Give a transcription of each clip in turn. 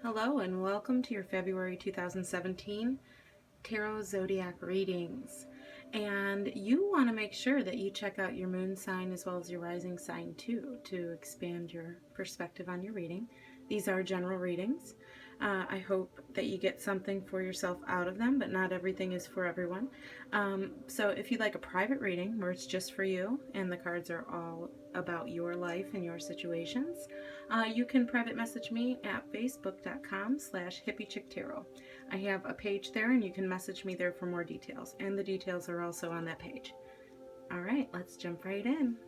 Hello and welcome to your February 2017 Tarot Zodiac readings. And you want to make sure that you check out your moon sign as well as your rising sign too to expand your perspective on your reading. These are general readings. I hope that you get something for yourself out of them, but not everything is for everyone. So if you'd like a private reading where it's just for you and the cards are all about your life and your situations, you can private message me at facebook.com/hippiechicktarot. I have a page there and you can message me there for more details, and the details are also on that page. All right, let's jump right in.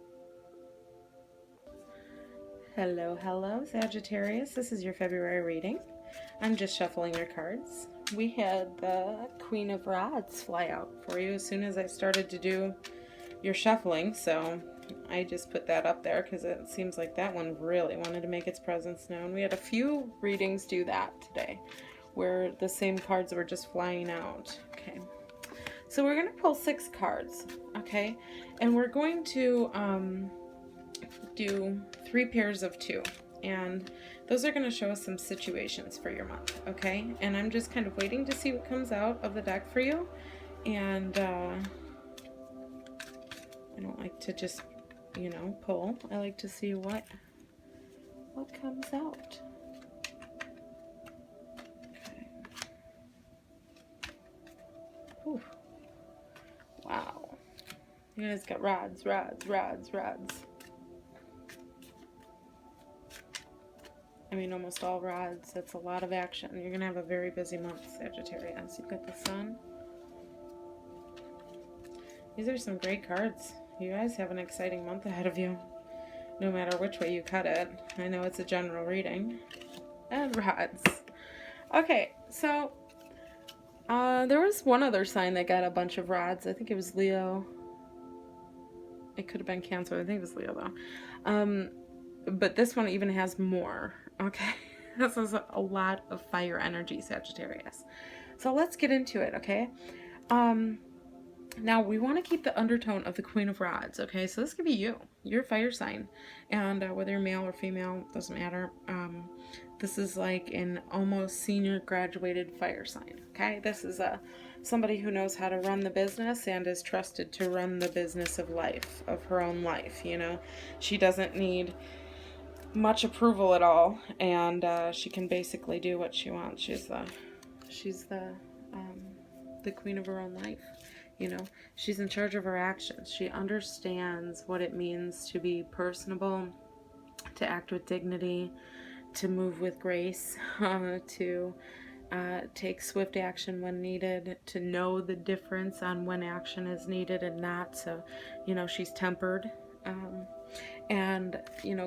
Hello, Sagittarius. This is your February reading. I'm just shuffling your cards. We had the Queen of Rods fly out for you as soon as I started to do your shuffling, so I just put that up there because it seems like that one really wanted to make its presence known. We had a few readings do that today where the same cards were just flying out. Okay, so we're going to pull 6 cards, okay, and we're going to do 3 pairs of 2, and those are going to show us some situations for your month, okay? And I'm just kind of waiting to see what comes out of the deck for you, and I don't like to just, pull. I like to see what comes out. Okay. Whew. Wow. You guys got rods. I mean, almost all rods. That's a lot of action. You're going to have a very busy month, Sagittarius. You've got the sun. These are some great cards. You guys have an exciting month ahead of you, no matter which way you cut it. I know it's a general reading. And rods. Okay, so there was one other sign that got a bunch of rods. I think it was Leo. It could have been Cancer. I think it was Leo, though. But this one even has more. Okay, this is a lot of fire energy, Sagittarius. So let's get into it, okay? Now we want to keep the undertone of the Queen of Rods, okay? So this could be you. You're a fire sign. And whether you're male or female, doesn't matter. This is like an almost senior graduated fire sign, okay? This is somebody who knows how to run the business and is trusted to run the business of life, of her own life, She doesn't need much approval at all, and she can basically do what she wants. She's the queen of her own life. She's in charge of her actions. She understands what it means to be personable, to act with dignity, to move with grace, to take swift action when needed, to know the difference on when action is needed and not. So, she's tempered. And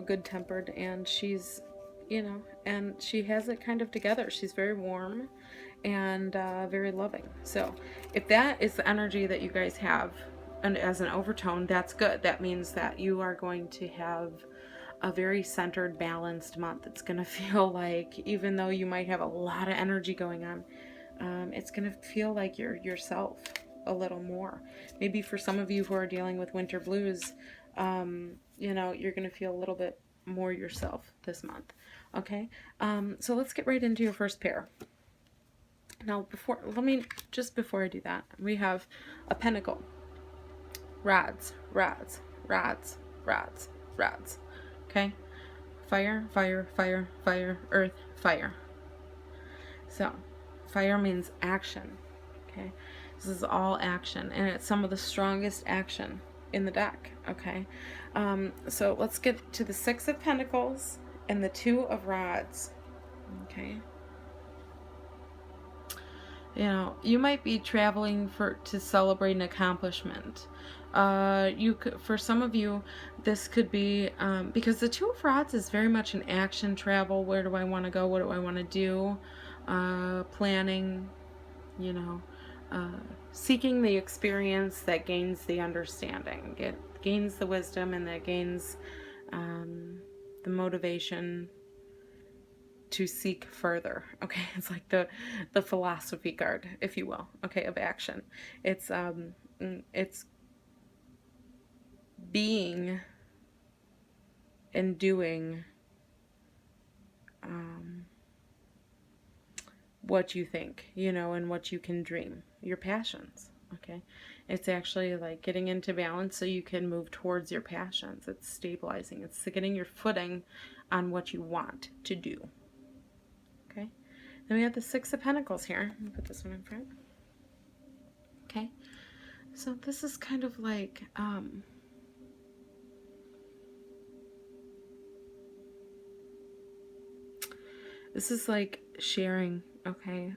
good-tempered, and she's and she has it kind of together. She's very warm and very loving. So if that is the energy that you guys have and as an overtone, that's good. That means that you are going to have a very centered, balanced month. It's going to feel like, even though you might have a lot of energy going on, it's going to feel like you're yourself a little more. Maybe for some of you who are dealing with winter blues, you're going to feel a little bit more yourself this month. Okay, so let's get right into your first pair. Now, before I do that, we have a pentacle. Rods. Okay, fire, earth, fire. So, fire means action. Okay, this is all action, and it's some of the strongest action in the deck. Okay, so let's get to the 6 of Pentacles and the 2 of Rods. Okay, you might be traveling to celebrate an accomplishment. For some of you, this could be because the 2 of Rods is very much an action, travel. Where do I want to go? What do I want to do? Planning. Seeking the experience that gains the understanding, gains the wisdom, and that gains the motivation to seek further. Okay, it's like the philosophy card, if you will. Okay, of action. It's being and doing what you think, you know, and what you can dream, your passions. Okay. It's actually like getting into balance so you can move towards your passions. It's stabilizing. It's getting your footing on what you want to do. Okay. Then we have the Six of Pentacles here. Let me put this one in front. Okay. So this is kind of like, this is like sharing, okay?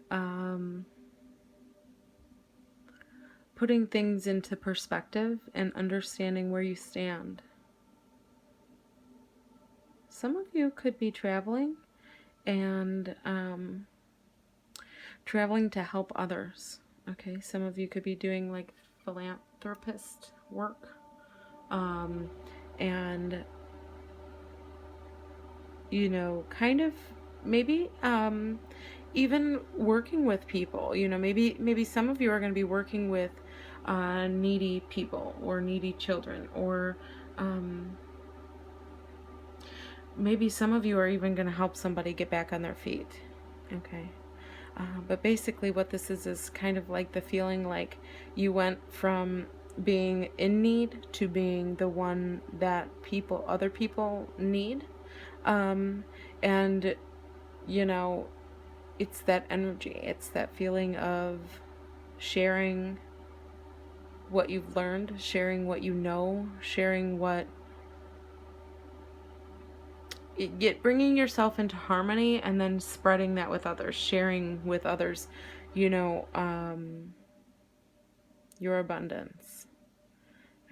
Putting things into perspective and understanding where you stand. Some of you could be traveling and traveling to help others, okay? Some of you could be doing like philanthropist work, and you know, kind of maybe even working with people. You know, maybe some of you are going to be working with needy people or needy children, or maybe some of you are even going to help somebody get back on their feet. Okay. But basically what this is kind of like the feeling like you went from being in need to being the one that other people need. And, you know, it's that energy. It's that feeling of sharing what you've learned, sharing what you know, sharing what... bringing yourself into harmony and then spreading that with others, sharing with others, you know, your abundance.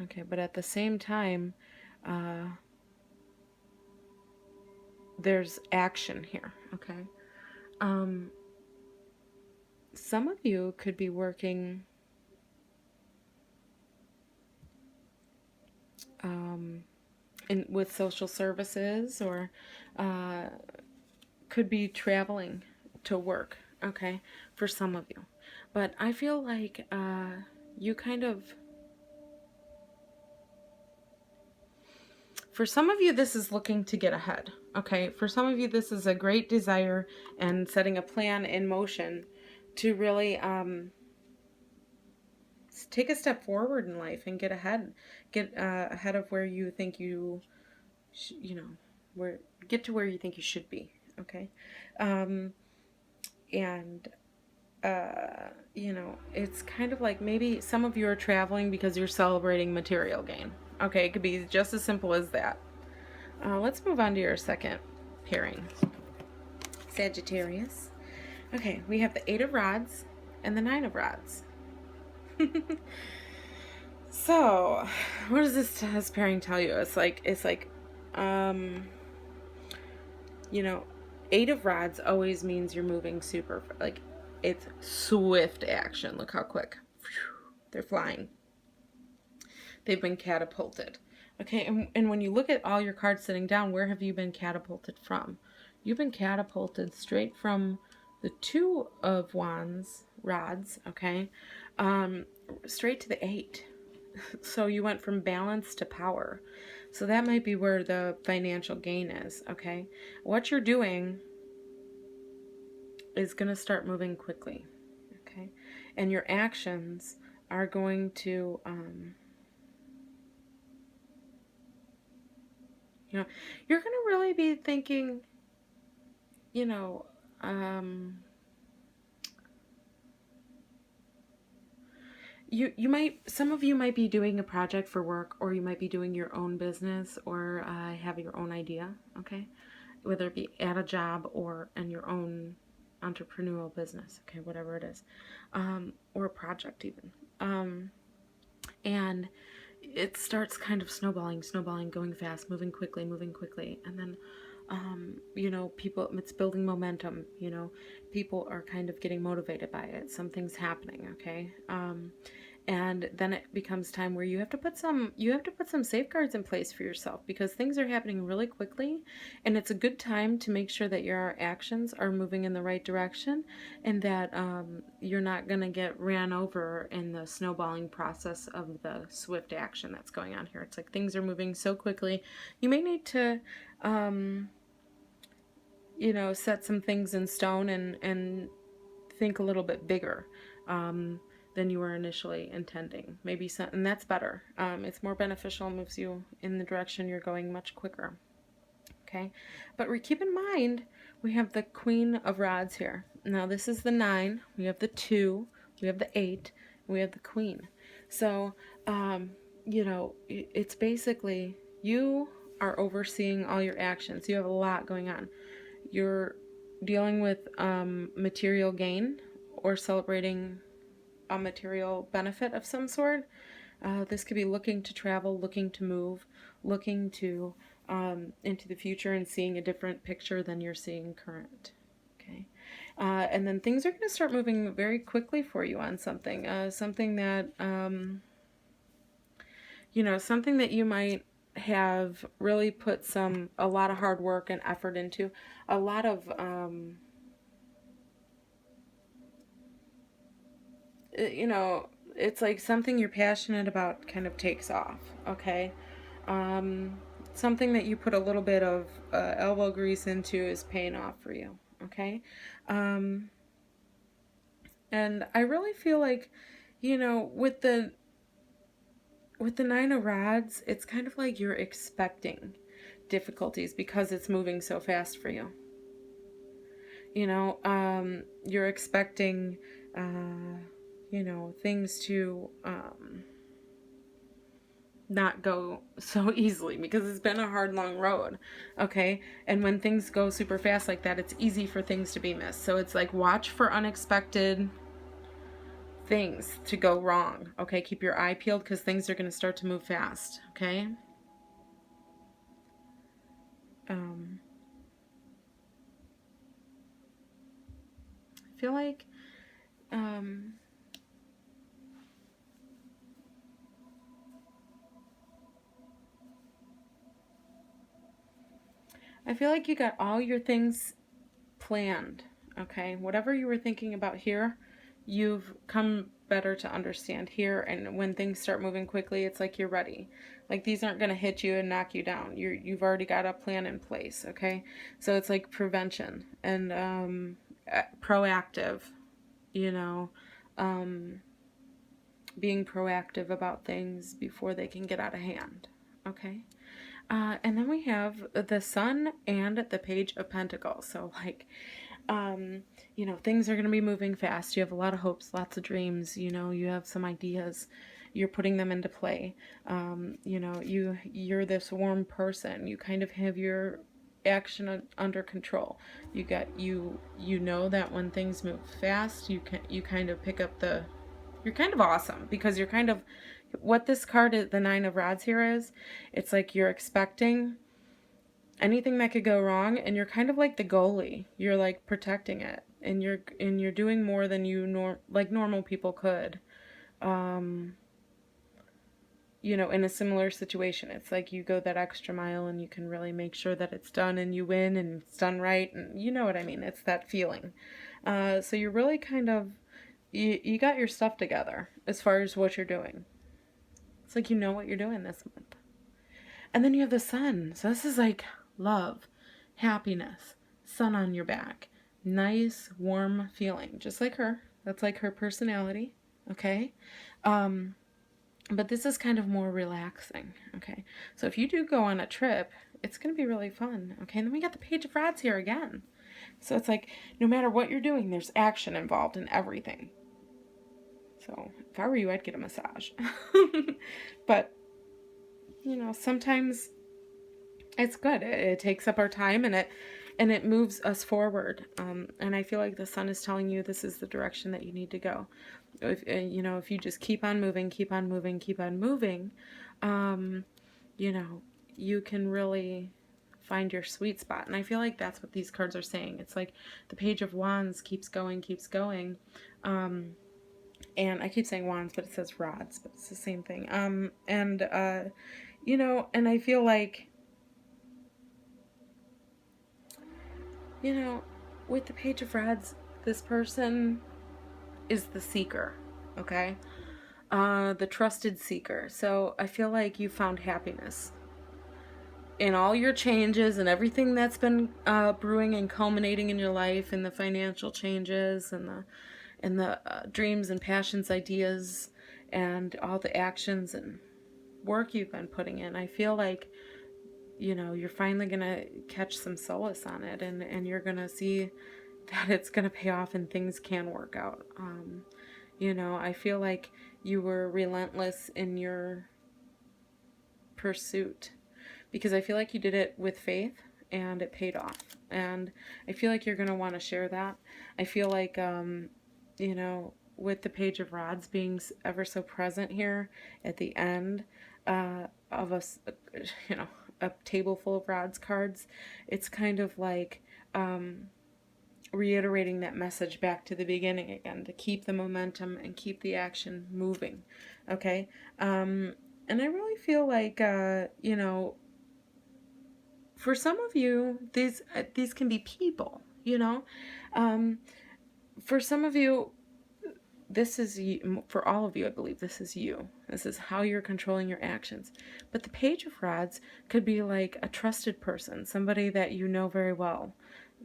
Okay, but at the same time, there's action here, okay? Some of you could be working with social services, or could be traveling to work, okay, for some of you. But I feel like you kind of... For some of you, this is looking to get ahead, okay? For some of you, this is a great desire and setting a plan in motion to really take a step forward in life and get ahead. Get ahead of where you think you, you know, get to where you think you should be, okay? And, you know, it's kind of like maybe some of you are traveling because you're celebrating material gain. Okay, it could be just as simple as that. Let's move on to your second pairing. Sagittarius. Okay, we have the Eight of Rods and the Nine of Rods. So, what does this pairing tell you? It's like, you know, Eight of Rods always means you're moving super, like, it's swift action. Look how quick. They're flying. They've been catapulted. Okay, and when you look at all your cards sitting down, where have you been catapulted from? You've been catapulted straight from the Two of Wands, rods, okay, straight to the Eight. So you went from balance to power. So that might be where the financial gain is, okay? What you're doing is going to start moving quickly, okay? And your actions are going to... you know, you're going to really be thinking, you know, you might, some of you might be doing a project for work, or you might be doing your own business, or have your own idea, okay? Whether it be at a job or in your own entrepreneurial business, okay, whatever it is, or a project even. And it starts kind of snowballing, going fast, moving quickly, and then you know, people, it's building momentum, you know, people are kind of getting motivated by it, something's happening, okay? And then it becomes time where you have to put some safeguards in place for yourself, because things are happening really quickly, and it's a good time to make sure that your actions are moving in the right direction, and that you're not going to get ran over in the snowballing process of the swift action that's going on here. It's like things are moving so quickly. You may need to you know, set some things in stone and think a little bit bigger than you were initially intending. Maybe some, and that's better. It's more beneficial, moves you in the direction you're going much quicker. Okay, but keep in mind we have the Queen of Rods here. Now this is the 9. We have the 2. We have the 8. We have the Queen. So, you know, it's basically you are overseeing all your actions. You have a lot going on. You're dealing with material gain or celebrating a material benefit of some sort. This could be looking to travel, looking to move, looking to into the future and seeing a different picture than you're seeing current. Okay, and then things are going to start moving very quickly for you on something, something that you know, something that you might have really put a lot of hard work and effort into, a lot of you know, it's like something you're passionate about kind of takes off. Okay, um, something that you put a little bit of elbow grease into is paying off for you. Okay, um, and I really feel like, you know, with the 9 of Rods, it's kind of like you're expecting difficulties because it's moving so fast for you. You know, you're expecting, you know, things to not go so easily because it's been a hard, long road. Okay, and when things go super fast like that, it's easy for things to be missed. So it's like watch for unexpected things to go wrong. Okay, keep your eye peeled because things are going to start to move fast. Okay. I feel like um, I feel like you got all your things planned. Okay, whatever you were thinking about here, you've come better to understand here. And when things start moving quickly, it's like you're ready. Like these aren't going to hit you and knock you down. You've already got a plan in place. Okay, so it's like prevention and proactive. You know, um, being proactive about things before they can get out of hand. Okay. And then we have the Sun and the Page of Pentacles. So, like, you know, things are going to be moving fast. You have a lot of hopes, lots of dreams. You know, you have some ideas. You're putting them into play. You know, you're this warm person. You kind of have your action under control. You know that when things move fast, you kind of pick up the. You're kind of awesome because you're kind of what this card is, the 9 of Rods here is, it's like you're expecting anything that could go wrong and you're kind of like the goalie. You're like protecting it and you're doing more than like normal people could. You know, in a similar situation, it's like you go that extra mile and you can really make sure that it's done and you win and it's done right, and you know what I mean. It's that feeling. So you're really kind of you got your stuff together as far as what you're doing. It's like you know what you're doing this month. And then you have the Sun. So this is like love, happiness, sun on your back. Nice, warm feeling. Just like her. That's like her personality. Okay? But this is kind of more relaxing. Okay? So if you do go on a trip, it's going to be really fun. Okay? And then we got the Page of Rods here again. So it's like no matter what you're doing, there's action involved in everything. So if I were you, I'd get a massage. But, you know, sometimes it's good. It takes up our time and it moves us forward. And I feel like the Sun is telling you this is the direction that you need to go. If you know, if you just keep on moving, keep on moving, keep on moving, you know, you can really find your sweet spot. And I feel like that's what these cards are saying. It's like the Page of Wands keeps going, keeps going. And I keep saying wands, but it says rods, but it's the same thing. You know, and I feel like, you know, with the Page of Rods, this person is the seeker, okay? The trusted seeker. So I feel like you found happiness. in all your changes and everything that's been brewing and culminating in your life, and the financial changes and the dreams and passions, ideas, and all the actions and work you've been putting in, I feel like, you know, you're finally going to catch some solace on it, and you're going to see that it's going to pay off and things can work out. You know, I feel like you were relentless in your pursuit, because I feel like you did it with faith and it paid off. And I feel like you're going to want to share that. I feel like, you know, with the Page of Rods being ever so present here at the end of a, you know, a table full of rods cards, it's kind of like reiterating that message back to the beginning again, to keep the momentum and keep the action moving. Okay. And I really feel like, you know, for some of you, these can be people, you know. For some of you, this is you. For all of you, I believe this is you. This is how you're controlling your actions. But the Page of Rods could be like a trusted person, somebody that you know very well,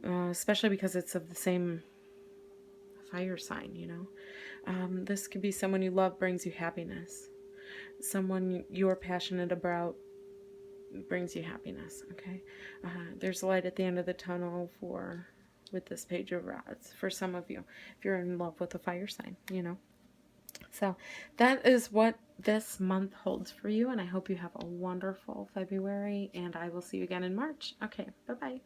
especially because it's of the same fire sign, you know. This could be someone you love, brings you happiness. Someone you're passionate about brings you happiness, okay? There's light at the end of the tunnel with this Page of Rods for some of you, if you're in love with a fire sign, you know. So that is what this month holds for you, and I hope you have a wonderful February, and I will see you again in March. Okay, bye-bye.